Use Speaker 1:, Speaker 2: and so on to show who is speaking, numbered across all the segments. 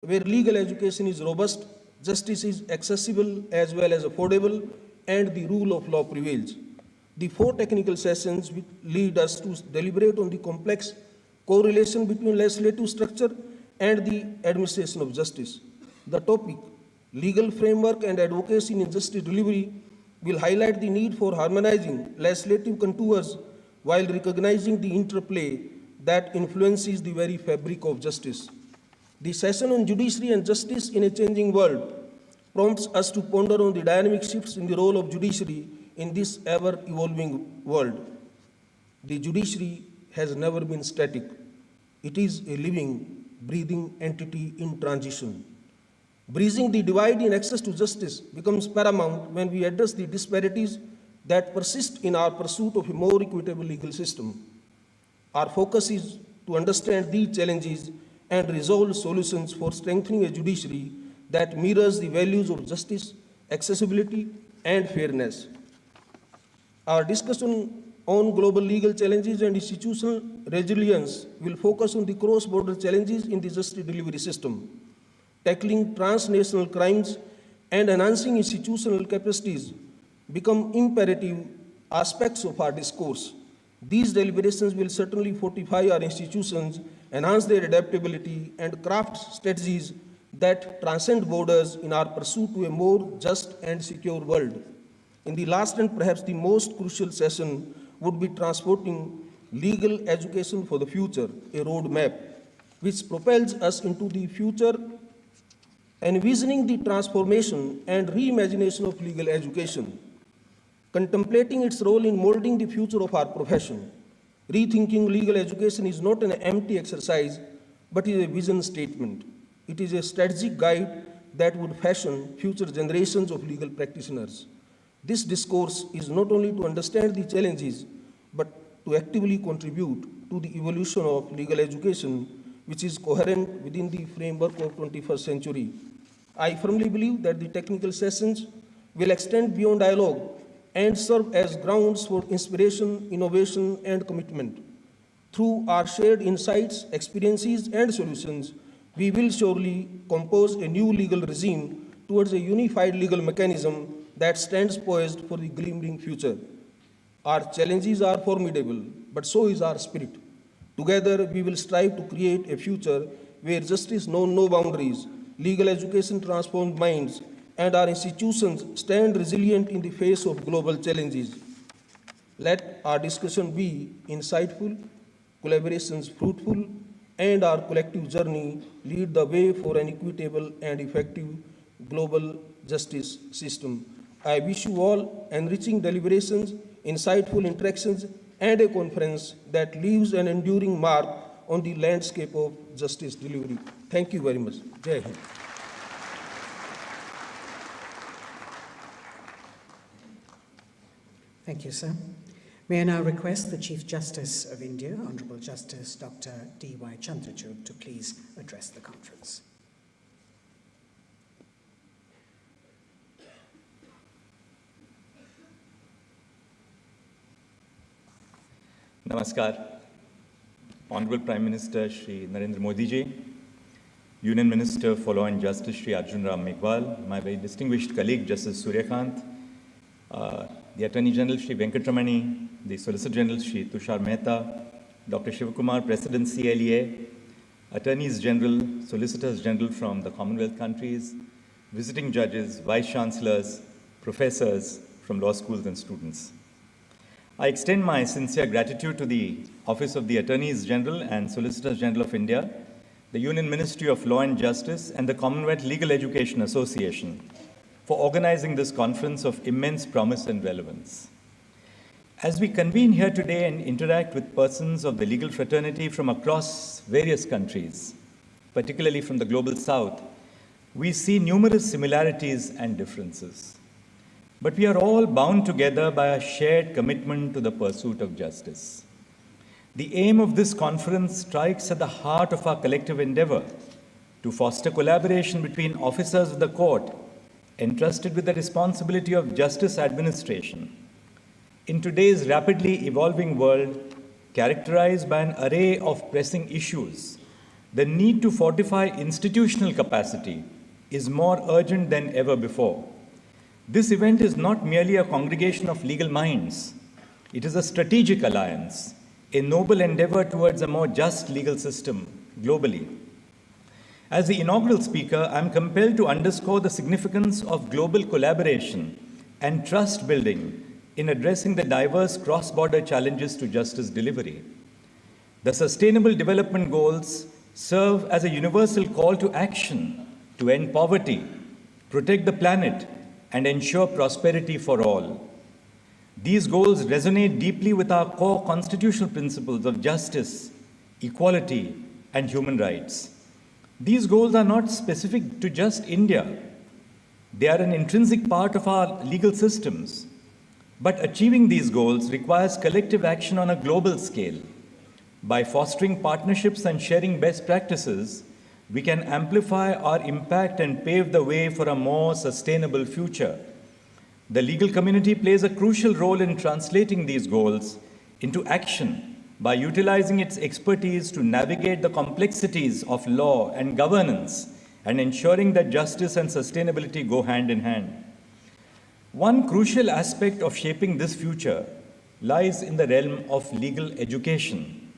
Speaker 1: where legal education is robust, justice is accessible as well as affordable, and the rule of law prevails. The 4 technical sessions will lead us to deliberate on the complex correlation between legislative structure and the administration of justice. The topic, legal framework and advocacy in justice delivery, will highlight the need for harmonizing legislative contours while recognizing the interplay that influences the very fabric of justice. The session on judiciary and justice in a changing world prompts us to ponder on the dynamic shifts in the role of judiciary in this ever-evolving world. The judiciary has never been static. It is a living, breathing entity in transition. Bridging the divide in access to justice becomes paramount when we address the disparities that persist in our pursuit of a more equitable legal system. Our focus is to understand these challenges and resolve solutions for strengthening a judiciary that mirrors the values of justice, accessibility, and fairness. Our discussion on global legal challenges and institutional resilience will focus on the cross-border challenges in the justice delivery system. Tackling transnational crimes and enhancing institutional capacities become imperative aspects of our discourse. These deliberations will certainly fortify our institutions, enhance their adaptability, and craft strategies that transcend borders in our pursuit to a more just and secure world. In the last and perhaps the most crucial session would be transporting legal education for the future, a roadmap which propels us into the future, envisioning the transformation and reimagination of legal education, contemplating its role in molding the future of our profession. Rethinking legal education is not an empty exercise, but is a vision statement. It is a strategic guide that would fashion future generations of legal practitioners. This discourse is not only to understand the challenges, but to actively contribute to the evolution of legal education, which is coherent within the framework of 21st century. I firmly believe that the technical sessions will extend beyond dialogue and serve as grounds for inspiration, innovation, and commitment. Through our shared insights, experiences, and solutions, we will surely compose a new legal regime towards a unified legal mechanism that stands poised for the glimmering future. Our challenges are formidable, but so is our spirit. Together, we will strive to create a future where justice knows no boundaries, legal education transforms minds, and our institutions stand resilient in the face of global challenges. Let our discussion be insightful, collaborations fruitful, and our collective journey lead the way for an equitable and effective global justice system. I wish you all enriching deliberations, insightful interactions, and a conference that leaves an enduring mark on the landscape of justice delivery. Thank you very much. Jai Hind.
Speaker 2: Thank you, sir. May I now request the Chief Justice of India, Honourable Justice Dr. D.Y. Chandrachud, to please address the conference.
Speaker 3: Namaskar. Honorable Prime Minister Shri Narendra Modi ji, Union Minister for Law and Justice Shri Arjun Ram Meghwal, my very distinguished colleague Justice Suryakant, the Attorney General Shri Venkatramani, the Solicitor General Shri Tushar Mehta, Dr. Shivakumar, President CLEA, Attorneys General, Solicitors General from the Commonwealth countries, visiting judges, Vice Chancellors, professors from law schools and students. I extend my sincere gratitude to the Office of the Attorneys General and Solicitors General of India, the Union Ministry of Law and Justice, and the Commonwealth Legal Education Association for organizing this conference of immense promise and relevance. As we convene here today and interact with persons of the legal fraternity from across various countries, particularly from the global south, we see numerous similarities and differences. But we are all bound together by a shared commitment to the pursuit of justice. The aim of this conference strikes at the heart of our collective endeavor to foster collaboration between officers of the court entrusted with the responsibility of justice administration. In today's rapidly evolving world, characterized by an array of pressing issues, the need to fortify institutional capacity is more urgent than ever before. This event is not merely a congregation of legal minds. It is a strategic alliance, a noble endeavor towards a more just legal system globally. As the inaugural speaker, I am compelled to underscore the significance of global collaboration and trust building in addressing the diverse cross-border challenges to justice delivery. The Sustainable Development Goals serve as a universal call to action to end poverty, protect the planet, and ensure prosperity for all. These goals resonate deeply with our core constitutional principles of justice, equality, and human rights. These goals are not specific to just India. They are an intrinsic part of our legal systems. But achieving these goals requires collective action on a global scale. By fostering partnerships and sharing best practices, we can amplify our impact and pave the way for a more sustainable future. The legal community plays a crucial role in translating these goals into action by utilizing its expertise to navigate the complexities of law and governance and ensuring that justice and sustainability go hand in hand. One crucial aspect of shaping this future lies in the realm of legal education.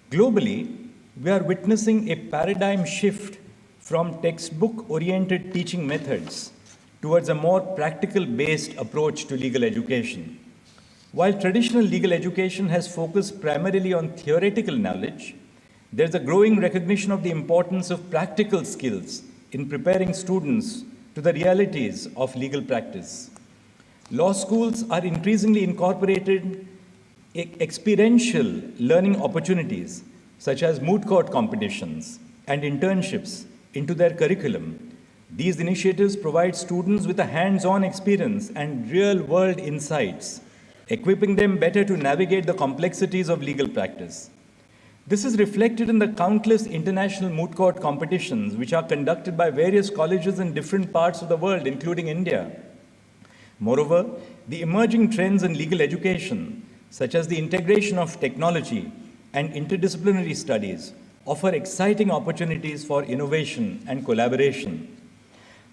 Speaker 3: Globally, we are witnessing a paradigm shift from textbook-oriented teaching methods towards a more practical-based approach to legal education. While traditional legal education has focused primarily on theoretical knowledge, there's a growing recognition of the importance of practical skills in preparing students to the realities of legal practice. Law schools are increasingly incorporating experiential learning opportunities such as moot court competitions and internships into their curriculum. These initiatives provide students with a hands-on experience and real-world insights, equipping them better to navigate the complexities of legal practice. This is reflected in the countless international moot court competitions which are conducted by various colleges in different parts of the world, including India. Moreover, the emerging trends in legal education, such as the integration of technology and interdisciplinary studies, offer exciting opportunities for innovation and collaboration.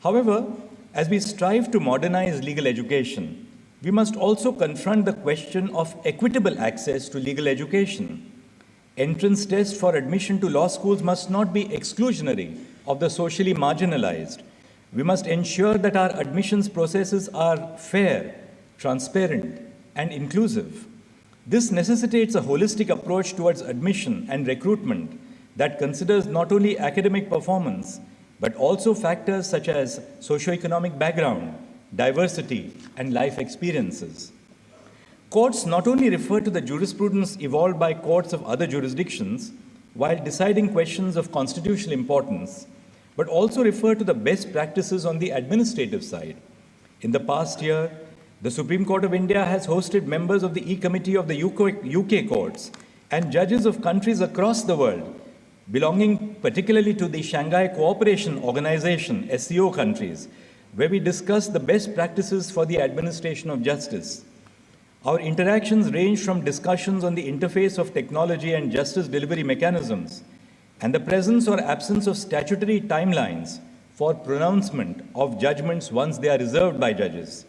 Speaker 3: However, as we strive to modernize legal education, we must also confront the question of equitable access to legal education. Entrance tests for admission to law schools must not be exclusionary of the socially marginalized. We must ensure that our admissions processes are fair, transparent, and inclusive. This necessitates a holistic approach towards admission and recruitment that considers not only academic performance, but also factors such as socioeconomic background, diversity, and life experiences. Courts not only refer to the jurisprudence evolved by courts of other jurisdictions while deciding questions of constitutional importance, but also refer to the best practices on the administrative side. In the past year, the Supreme Court of India has hosted members of the E-Committee of the UK courts and judges of countries across the world, belonging particularly to the Shanghai Cooperation Organization, SCO countries, where we discuss the best practices for the administration of justice. Our interactions range from discussions on the interface of technology and justice delivery mechanisms, and the presence or absence of statutory timelines for pronouncement of judgments once they are reserved by judges.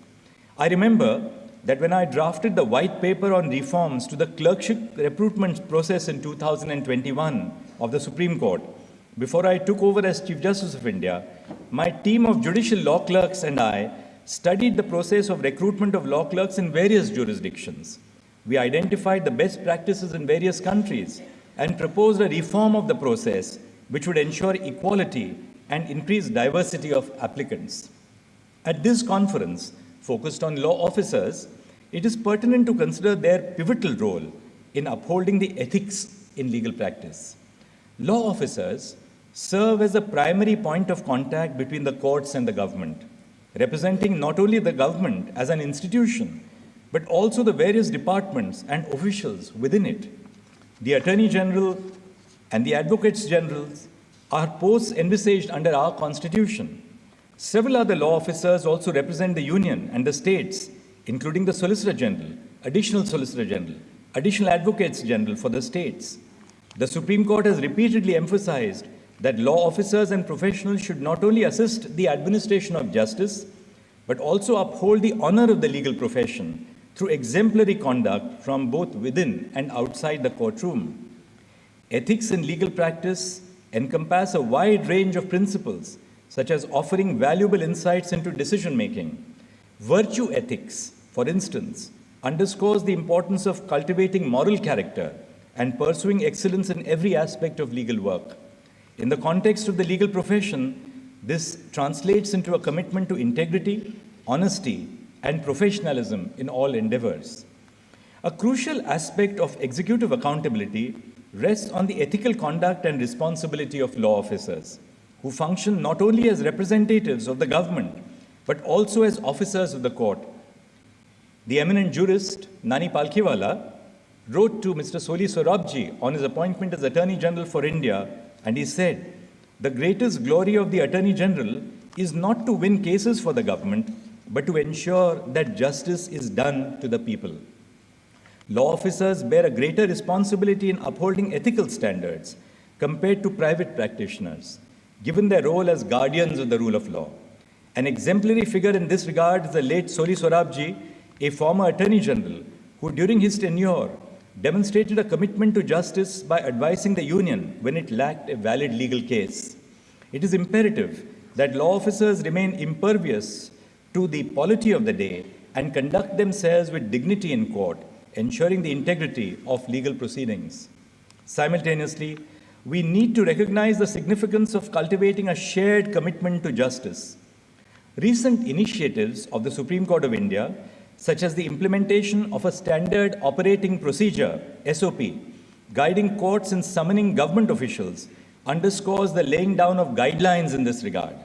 Speaker 3: I remember that when I drafted the white paper on reforms to the clerkship recruitment process in 2021 of the Supreme Court, before I took over as Chief Justice of India, my team of judicial law clerks and I studied the process of recruitment of law clerks in various jurisdictions. We identified the best practices in various countries and proposed a reform of the process which would ensure equality and increase diversity of applicants. At this conference, focused on law officers, it is pertinent to consider their pivotal role in upholding the ethics in legal practice. Law officers serve as a primary point of contact between the courts and the government, representing not only the government as an institution, but also the various departments and officials within it. The Attorney General and the Advocates General are posts envisaged under our Constitution. Several other law officers also represent the Union and the states, including the Solicitor General, Additional Solicitor General, Additional Advocates General for the states. The Supreme Court has repeatedly emphasized that law officers and professionals should not only assist the administration of justice, but also uphold the honor of the legal profession through exemplary conduct from both within and outside the courtroom. Ethics in legal practice encompass a wide range of principles, such as offering valuable insights into decision-making. Virtue ethics, for instance, underscores the importance of cultivating moral character and pursuing excellence in every aspect of legal work. In the context of the legal profession, this translates into a commitment to integrity, honesty, and professionalism in all endeavors. A crucial aspect of executive accountability rests on the ethical conduct and responsibility of law officers, who function not only as representatives of the government, but also as officers of the court. The eminent jurist, Nani Palkhiwala, wrote to Mr. Soli Sorabji on his appointment as Attorney General for India, and he said, "The greatest glory of the Attorney General is not to win cases for the government, but to ensure that justice is done to the people." Law officers bear a greater responsibility in upholding ethical standards compared to private practitioners, given their role as guardians of the rule of law. An exemplary figure in this regard is the late Soli Sorabji, a former Attorney General, who during his tenure demonstrated a commitment to justice by advising the Union when it lacked a valid legal case. It is imperative that law officers remain impervious to the polity of the day and conduct themselves with dignity in court, ensuring the integrity of legal proceedings. Simultaneously, we need to recognize the significance of cultivating a shared commitment to justice. Recent initiatives of the Supreme Court of India, such as the implementation of a standard operating procedure, SOP, guiding courts in summoning government officials, underscores the laying down of guidelines in this regard.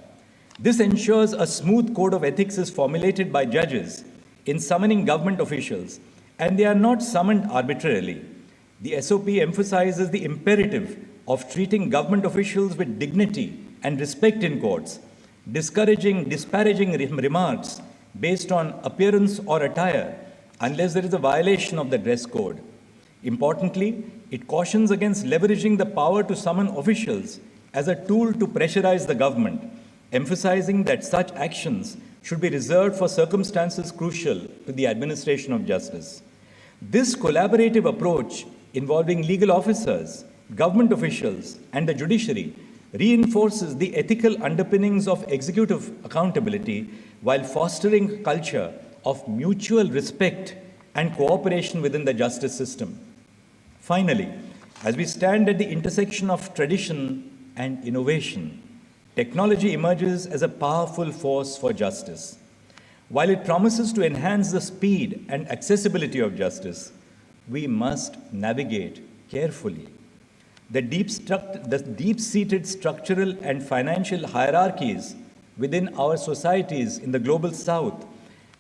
Speaker 3: This ensures a smooth code of ethics is formulated by judges in summoning government officials, and they are not summoned arbitrarily. The SOP emphasizes the imperative of treating government officials with dignity and respect in courts, discouraging disparaging remarks based on appearance or attire unless there is a violation of the dress code. Importantly, it cautions against leveraging the power to summon officials as a tool to pressurize the government, emphasizing that such actions should be reserved for circumstances crucial to the administration of justice. This collaborative approach involving legal officers, government officials, and the judiciary reinforces the ethical underpinnings of executive accountability while fostering a culture of mutual respect and cooperation within the justice system. Finally, as we stand at the intersection of tradition and innovation, technology emerges as a powerful force for justice. While it promises to enhance the speed and accessibility of justice, we must navigate carefully. The deep-seated structural and financial hierarchies within our societies in the global south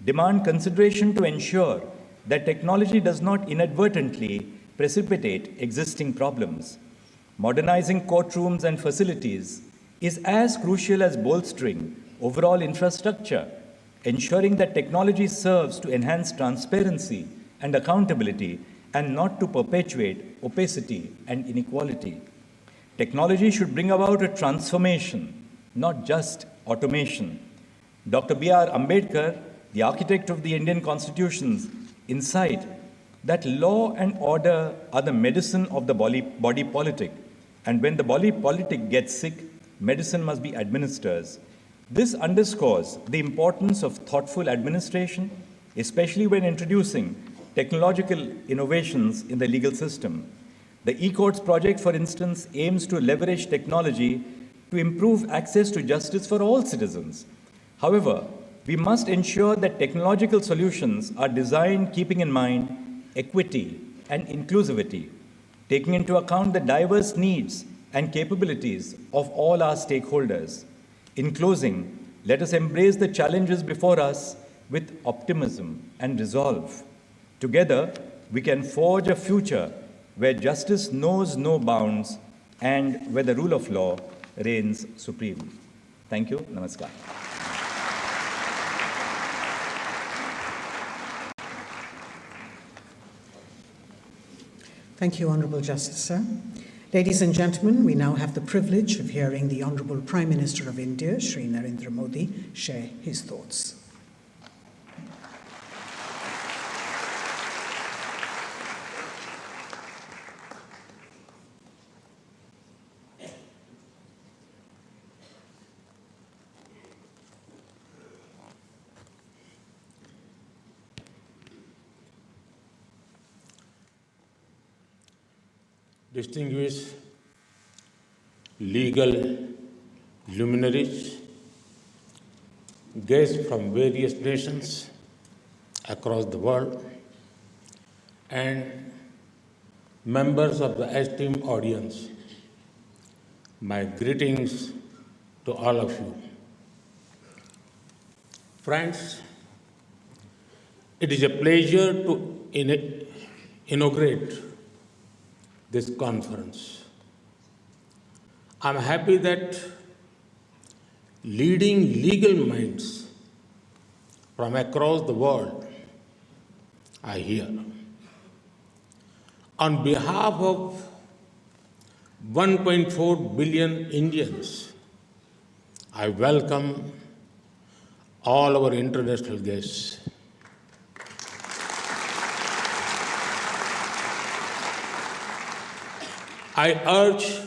Speaker 3: demand consideration to ensure that technology does not inadvertently precipitate existing problems. Modernizing courtrooms and facilities is as crucial as bolstering overall infrastructure, ensuring that technology serves to enhance transparency and accountability and not to perpetuate opacity and inequality. Technology should bring about a transformation, not just automation. Dr. B.R. Ambedkar, the architect of the Indian Constitution's insight that law and order are the medicine of the body politic, and when the body politic gets sick, medicine must be administered. This underscores the importance of thoughtful administration, especially when introducing technological innovations in the legal system. The e-courts project, for instance, aims to leverage technology to improve access to justice for all citizens. However, we must ensure that technological solutions are designed keeping in mind equity and inclusivity, taking into account the diverse needs and capabilities of all our stakeholders. In closing, let us embrace the challenges before us with optimism and resolve. Together, we can forge a future where justice knows no bounds and where the rule of law reigns supreme. Thank you. Namaskar.
Speaker 2: Thank you, Honourable Justice, sir. Ladies and gentlemen, we now have the privilege of hearing the Honourable Prime Minister of India, Shri Narendra Modi, share his thoughts.
Speaker 4: Distinguished legal luminaries, guests from various nations across the world, and members of the esteemed audience, my greetings to all of you. Friends, it is a pleasure to inaugurate this conference. I'm happy that leading legal minds from across the world are here. On behalf of 1.4 billion Indians, I welcome all our international guests. I urge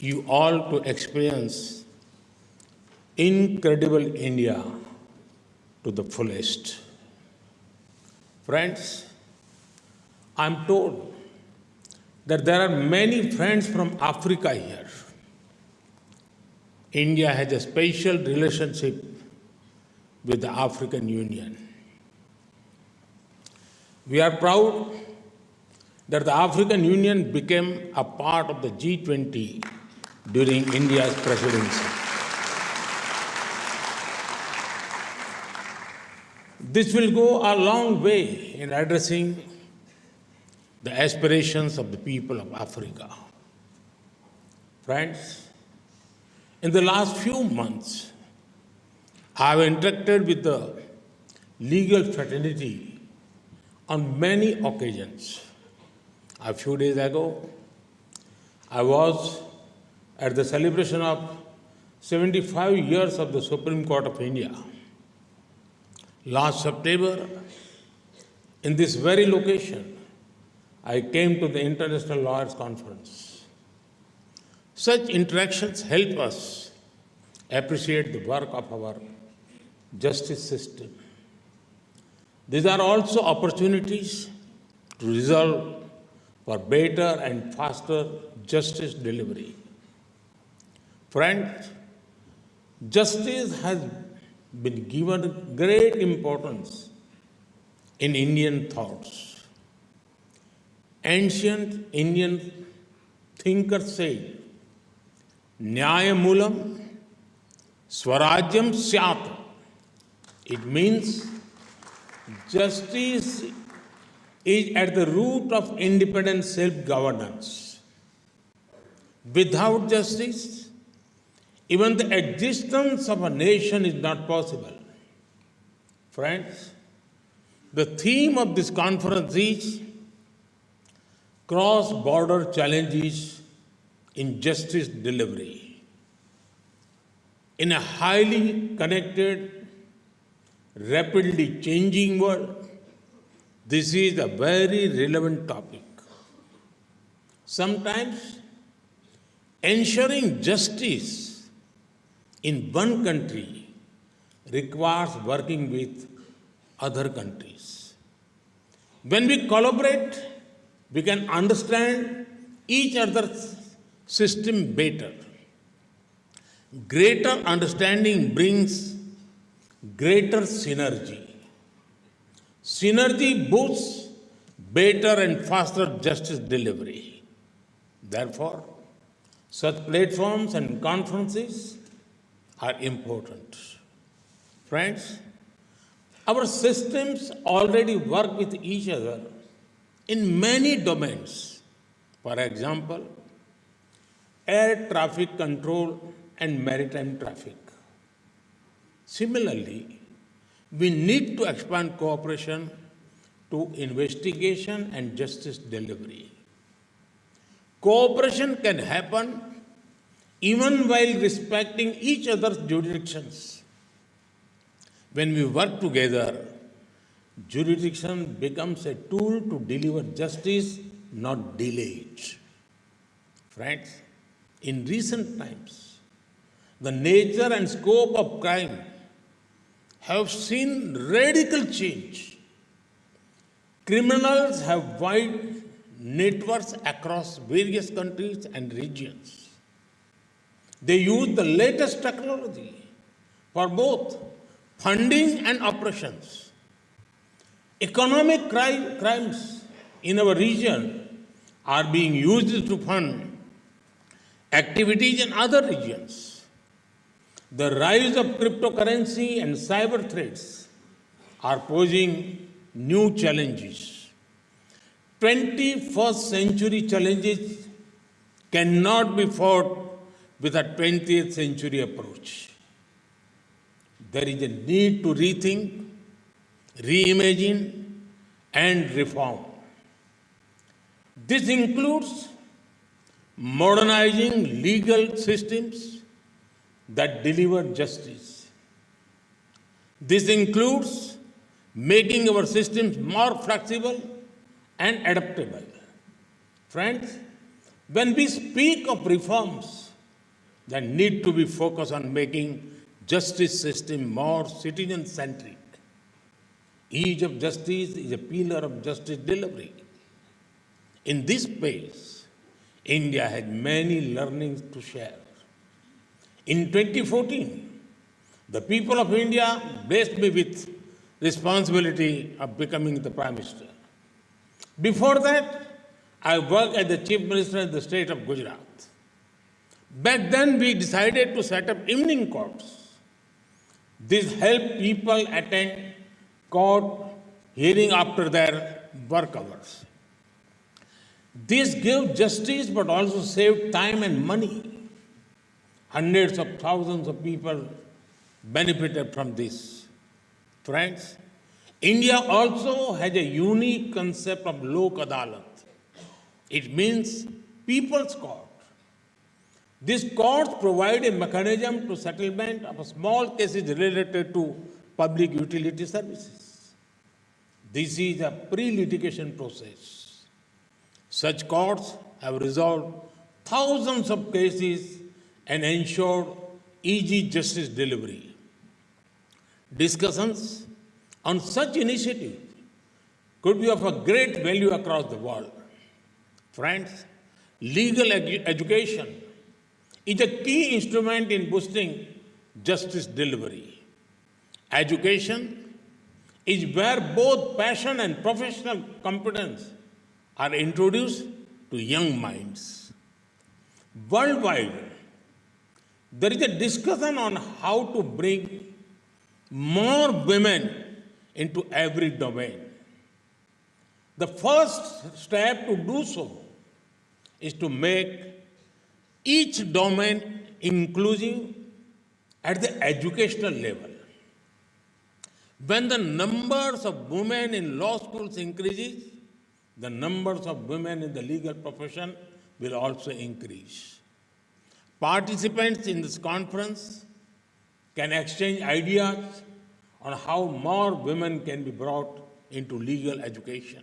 Speaker 4: you all to experience incredible India to the fullest. Friends, I'm told that there are many friends from Africa here. India has a special relationship with the African Union. We are proud that the African Union became a part of the G20 during India's presidency. This will go a long way in addressing the aspirations of the people of Africa. Friends, in the last few months, I have interacted with the legal fraternity on many occasions. A few days ago, I was at the celebration of 75 years of the Supreme Court of India. Last September, in this very location, I came to the International Lawyers Conference. Such interactions help us appreciate the work of our justice system. These are also opportunities to resolve for better and faster justice delivery. Friends, justice has been given great importance in Indian thoughts. Ancient Indian thinkers said, Nyayamulam Swarajyam Syat. It means justice is at the root of independent self-governance. Without justice, even the existence of a nation is not possible. Friends, the theme of this conference is cross-border challenges in justice delivery. In a highly connected, rapidly changing world, this is a very relevant topic. Sometimes, ensuring justice in one country requires working with other countries. When we collaborate, we can understand each other's system better. Greater understanding brings greater synergy. Synergy boosts better and faster justice delivery. Therefore, such platforms and conferences are important. Friends, our systems already work with each other in many domains. For example, air traffic control and maritime traffic. Similarly, we need to expand cooperation to investigation and justice delivery. Cooperation can happen even while respecting each other's jurisdictions. When we work together, jurisdiction becomes a tool to deliver justice, not delay it. Friends, in recent times, the nature and scope of crime have seen radical change. Criminals have wide networks across various countries and regions. They use the latest technology for both funding and operations. Economic crimes in our region are being used to fund activities in other regions. The rise of cryptocurrency and cyber threats are posing new challenges. 21st century challenges cannot be fought with a 20th century approach. There is a need to rethink, reimagine, and reform. This includes modernizing legal systems that deliver justice. This includes making our systems more flexible and adaptable. Friends, when we speak of reforms that need to be focused on making justice system more citizen-centric, ease of justice is a pillar of justice delivery. In this space, India has many learnings to share. In 2014, the people of India blessed me with responsibility of becoming the Prime Minister. Before that, I worked as the Chief Minister in the state of Gujarat. Back then, we decided to set up evening courts. This helped people attend court hearing after their work hours. This gave justice but also saved time and money. Hundreds of thousands of people benefited from this. Friends, India also has a unique concept of Lok Adalat. It means people's court. These courts provide a mechanism to settlement of small cases related to public utility services. This is a pre-litigation process. Such courts have resolved thousands of cases and ensured easy justice delivery. Discussions on such initiatives could be of a great value across the world. Friends, legal education is a key instrument in boosting justice delivery. Education is where both passion and professional competence are introduced to young minds. Worldwide, there is a discussion on how to bring more women into every domain. The first step to do so is to make each domain inclusive at the educational level. When the numbers of women in law schools increases, the numbers of women in the legal profession will also increase. Participants in this conference can exchange ideas on how more women can be brought into legal education.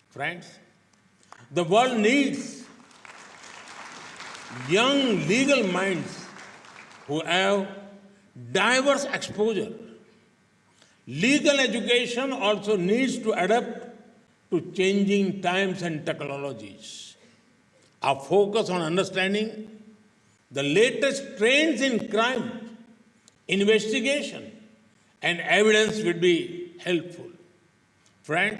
Speaker 4: Friends, the world needs young legal minds who have diverse exposure. Legal education also needs to adapt to changing times and technologies. Our focus on understanding the latest trends in crime, investigation, and evidence will be helpful. Friend,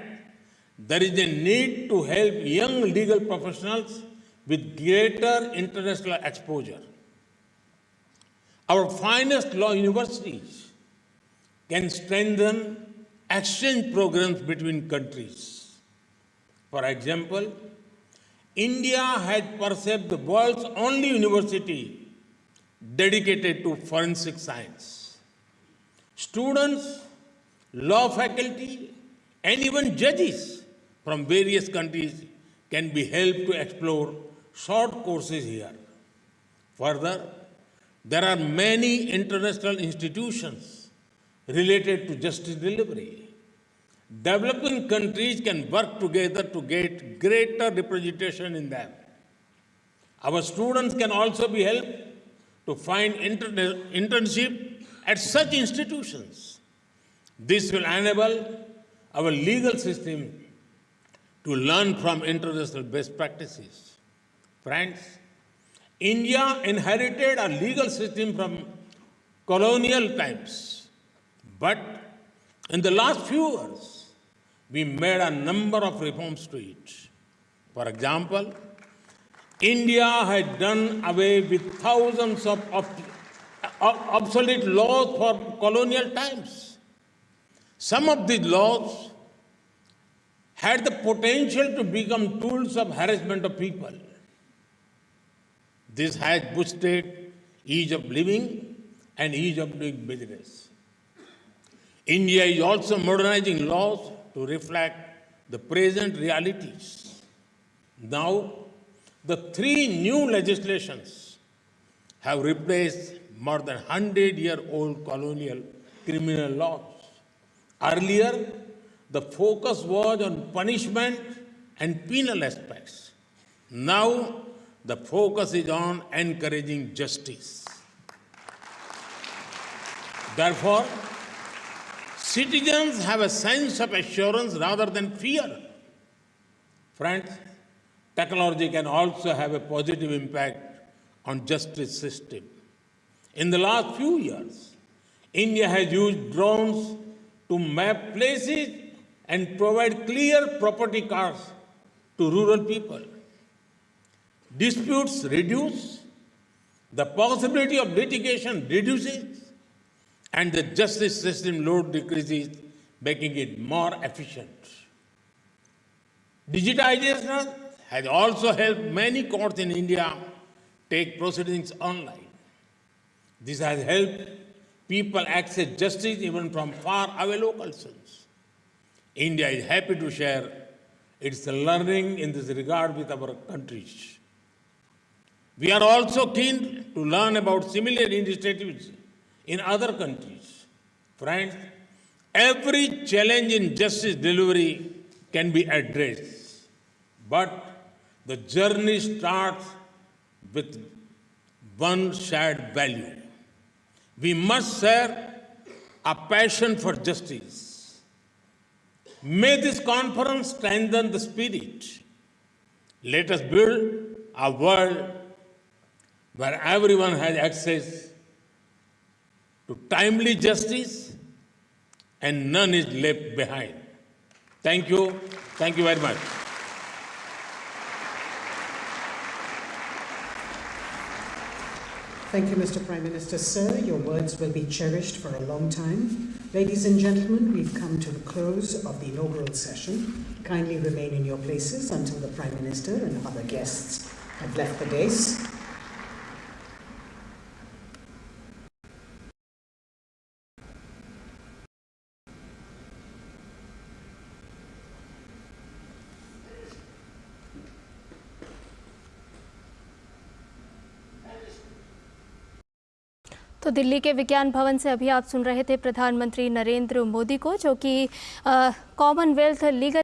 Speaker 4: there is a need to help young legal professionals with greater international exposure. Our finest law universities can strengthen exchange programs between countries. For example, India has perceived the world's only university dedicated to forensic science. Students, law faculty, and even judges from various countries can be helped to explore short courses here. Further, there are many international institutions related to justice delivery. Developing countries can work together to get greater representation in them. Our students can also be helped to find internship at such institutions. This will enable our legal system to learn from international best practices. Friends, India inherited a legal system from colonial times, but in the last few years, we made a number of reforms to it. For example, India had done away with thousands of obsolete laws for colonial times. Some of these laws had the potential to become tools of harassment of people. This has boosted ease of living and ease of doing business. India is also modernizing laws to reflect the present realities. Now, the 3 new legislations have replaced more than 100-year-old colonial criminal laws. Earlier, the focus was on punishment and penal aspects. Now, the focus is on encouraging justice. Therefore, citizens have a sense of assurance rather than fear. Friends, technology can also have a positive impact on justice system. In the last few years, India has used drones to map places and provide clear property cards to rural people. Disputes reduce, the possibility of litigation reduces, and the justice system load decreases, making it more efficient. Digitization has also helped many courts in India take proceedings online. This has helped people access justice even from far away locations. India is happy to share its learning in this regard with our countries. We are also keen to learn about similar initiatives in other countries. Friends, every challenge in justice delivery can be addressed, but the journey starts with one shared value. We must share a passion for justice. May this conference strengthen the spirit. Let us build a world where everyone has access to timely justice and none is left behind. Thank you. Thank you very much.
Speaker 2: Thank you, Mr. Prime Minister. Sir, your words will be cherished for a long time. Ladies and gentlemen, we've come to the close of the inaugural session. Kindly remain in your places until the Prime Minister and other guests have left the dais.
Speaker 5: तो दिल्ली के विज्ञान भवन से अभी आप सुन रहे थे प्रधानमंत्री नरेंद्र मोदी को, जो कि कॉमनवेल्थ लीगल